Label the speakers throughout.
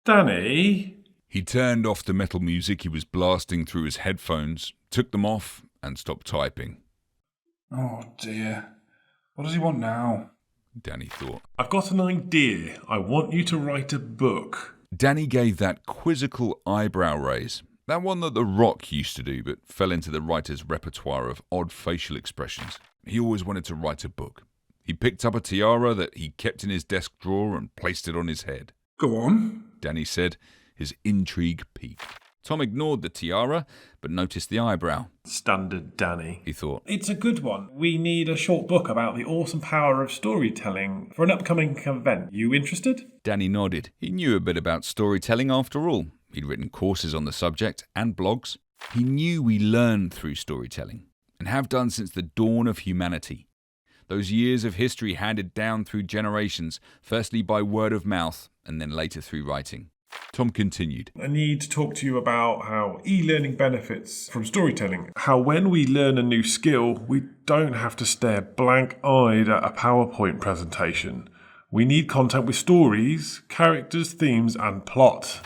Speaker 1: Danny?
Speaker 2: He turned off the metal music he was blasting through his headphones, took them off, and stopped typing.
Speaker 3: Oh dear. What does he want now?
Speaker 2: Danny thought.
Speaker 1: I've got an idea. I want you to write a book.
Speaker 2: Danny gave that quizzical eyebrow raise, that one that The Rock used to do but fell into the writer's repertoire of odd facial expressions. He always wanted to write a book. He picked up a tiara that he kept in his desk drawer and placed it on his head.
Speaker 3: Go on,
Speaker 2: Danny said, his intrigue piqued. Tom ignored the tiara, but noticed the eyebrow.
Speaker 1: Standard Danny,
Speaker 2: he thought.
Speaker 1: It's a good one. We need a short book about the awesome power of storytelling for an upcoming event. You interested?
Speaker 2: Danny nodded. He knew a bit about storytelling after all. He'd written courses on the subject and blogs. He knew we learn through storytelling, and have done since the dawn of humanity. Those years of history handed down through generations, firstly by word of mouth, and then later through writing. Tom continued.
Speaker 1: I need to talk to you about how e-learning benefits from storytelling. How when we learn a new skill, we don't have to stare blank-eyed at a PowerPoint presentation. We need content with stories, characters, themes, and plot.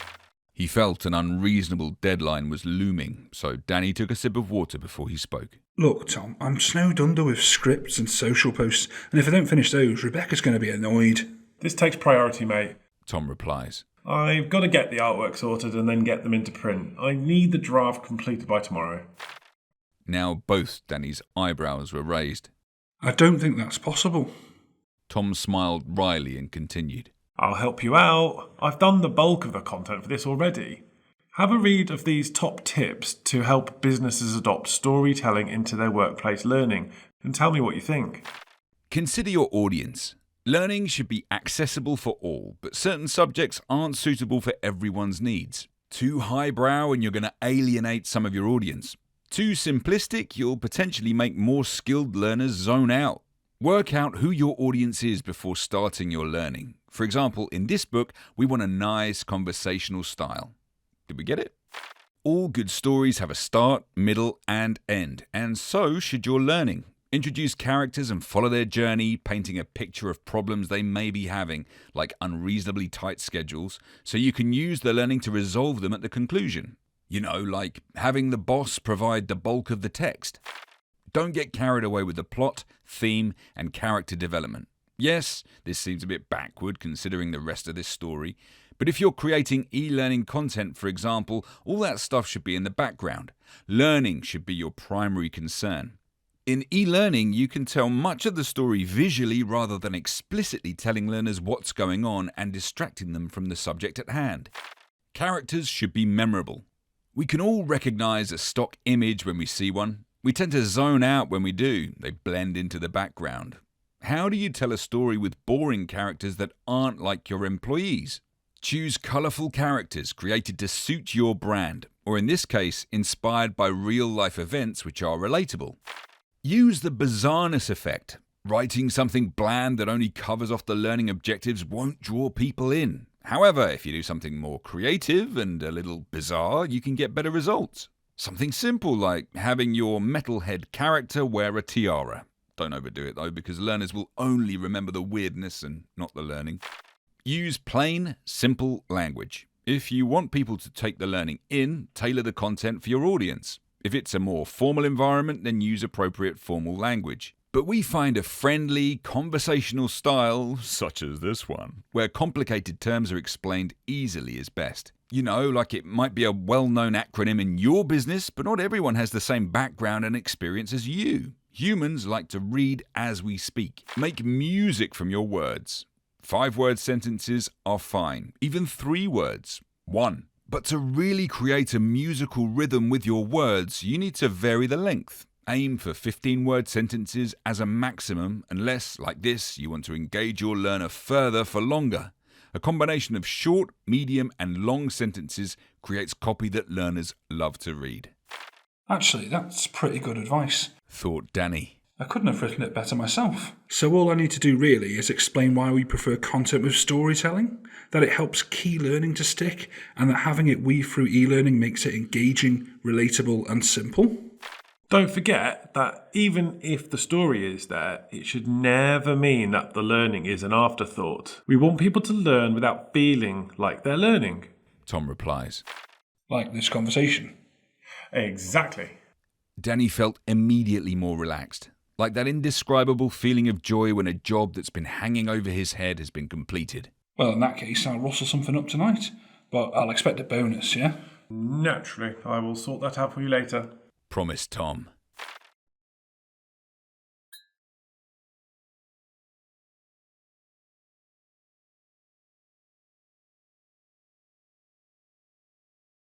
Speaker 2: He felt an unreasonable deadline was looming, so Danny took a sip of water before he spoke.
Speaker 3: Look, Tom, I'm snowed under with scripts and social posts, and if I don't finish those, Rebecca's going to be annoyed.
Speaker 1: This takes priority, mate.
Speaker 2: Tom replies.
Speaker 1: I've got to get the artwork sorted and then get them into print. I need the draft completed by tomorrow.
Speaker 2: Now both Danny's eyebrows were raised.
Speaker 3: I don't think that's possible.
Speaker 2: Tom smiled wryly and continued.
Speaker 1: I'll help you out. I've done the bulk of the content for this already. Have a read of these top tips to help businesses adopt storytelling into their workplace learning and tell me what you think.
Speaker 2: Consider your audience. Learning should be accessible for all, but certain subjects aren't suitable for everyone's needs. Too highbrow and you're going to alienate some of your audience. Too simplistic, you'll potentially make more skilled learners zone out. Work out who your audience is before starting your learning. For example, in this book, we want a nice conversational style. Did we get it? All good stories have a start, middle, and end, and so should your learning. Introduce characters and follow their journey, painting a picture of problems they may be having, like unreasonably tight schedules, so you can use the learning to resolve them at the conclusion. You know, like having the boss provide the bulk of the text. Don't get carried away with the plot, theme, and character development. Yes, this seems a bit backward considering the rest of this story, but if you're creating e-learning content, for example, all that stuff should be in the background. Learning should be your primary concern. In e-learning, you can tell much of the story visually rather than explicitly telling learners what's going on and distracting them from the subject at hand. Characters should be memorable. We can all recognize a stock image when we see one. We tend to zone out when we do. They blend into the background. How do you tell a story with boring characters that aren't like your employees? Choose colourful characters created to suit your brand, or in this case, inspired by real-life events which are relatable. Use the bizarreness effect. Writing something bland that only covers off the learning objectives won't draw people in. However, if you do something more creative and a little bizarre, you can get better results. Something simple like having your metalhead character wear a tiara. Don't overdo it though, because learners will only remember the weirdness and not the learning. Use plain, simple language. If you want people to take the learning in, tailor the content for your audience. If it's a more formal environment, then use appropriate formal language. But we find a friendly, conversational style, such as this one, where complicated terms are explained easily is best. You know, like it might be a well-known acronym in your business, but not everyone has the same background and experience as you. Humans like to read as we speak. Make music from your words. 5-word sentences are fine, even 3 words. 1. But to really create a musical rhythm with your words, you need to vary the length. Aim for 15-word sentences as a maximum, unless, like this, you want to engage your learner further for longer. A combination of short, medium, and long sentences creates copy that learners love to read.
Speaker 3: Actually, that's pretty good advice,
Speaker 2: thought Danny.
Speaker 3: I couldn't have written it better myself. So all I need to do really is explain why we prefer content with storytelling, that it helps key learning to stick, and that having it weave through e-learning makes it engaging, relatable, and simple.
Speaker 1: Don't forget that even if the story is there, it should never mean that the learning is an afterthought. We want people to learn without feeling like they're learning.
Speaker 2: Tom replies.
Speaker 3: Like this conversation.
Speaker 1: Exactly.
Speaker 2: Danny felt immediately more relaxed, like that indescribable feeling of joy when a job that's been hanging over his head has been completed.
Speaker 3: Well, in that case, I'll rustle something up tonight. But I'll expect a bonus, yeah?
Speaker 1: Naturally, I will sort that out for you later.
Speaker 2: Promised Tom.